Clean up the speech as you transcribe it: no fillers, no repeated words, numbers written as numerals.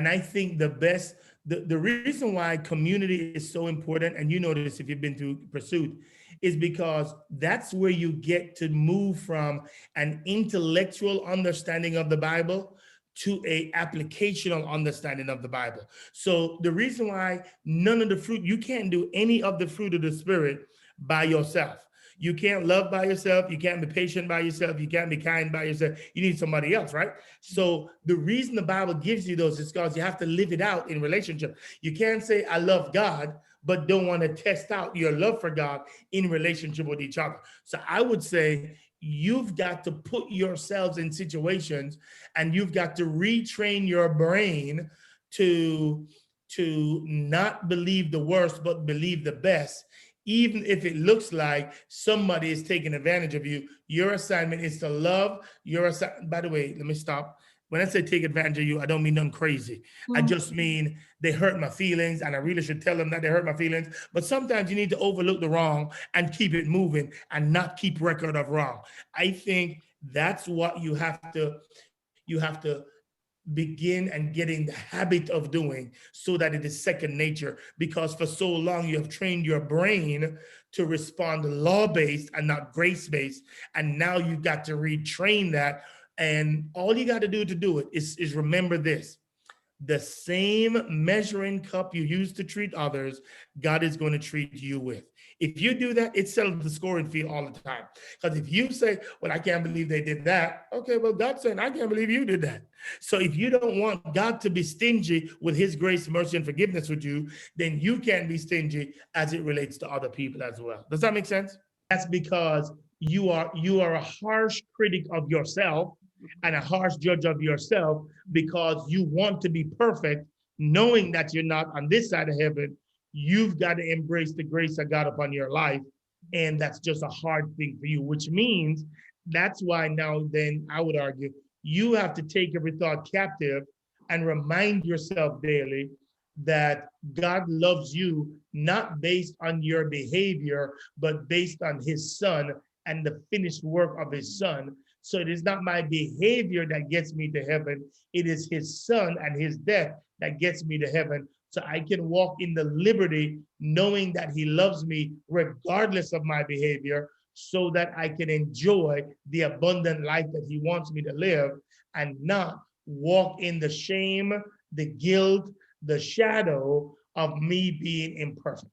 And I think the reason why community is so important, and you know this if you've been through Pursuit, is because that's where you get to move from an intellectual understanding of the Bible to a applicational understanding of the Bible. So the reason why none of the fruit, you can't do any of the fruit of the Spirit by yourself. You can't love by yourself. You can't be patient by yourself. You can't be kind by yourself. You need somebody else, right? So the reason the Bible gives you those is because you have to live it out in relationship. You can't say, I love God, but don't want to test out your love for God in relationship with each other. So I would say you've got to put yourselves in situations and you've got to retrain your brain to not believe the worst, but believe the best. Even if it looks like somebody is taking advantage of you, your assignment is to love your assignment. By the way, let me stop. When I say take advantage of you, I don't mean nothing crazy. I just mean they hurt my feelings and I really should tell them that they hurt my feelings. But sometimes you need to overlook the wrong and keep it moving and not keep record of wrong. I think that's what you have to begin and getting the habit of doing so that it is second nature, because for so long you have trained your brain to respond law-based and not grace-based, and now you've got to retrain that. And all you got to do it is remember this: the same measuring cup you use to treat others, God is going to treat you with. If you do that, it settles the scoring field all the time. Because if you say, well, I can't believe they did that. Okay, well, God's saying, I can't believe you did that. So if you don't want God to be stingy with his grace, mercy, and forgiveness with you, then you can't be stingy as it relates to other people as well. Does that make sense? That's because you are a harsh critic of yourself and a harsh judge of yourself because you want to be perfect, knowing that you're not on this side of heaven. You've got to embrace the grace of God upon your life. And that's just a hard thing for you, which means that's why now then I would argue you have to take every thought captive and remind yourself daily that God loves you not based on your behavior, but based on his son and the finished work of his son. So it is not my behavior that gets me to heaven. It is his son and his death that gets me to heaven. So I can walk in the liberty knowing that he loves me regardless of my behavior, so that I can enjoy the abundant life that he wants me to live and not walk in the shame, the guilt, the shadow of me being imperfect.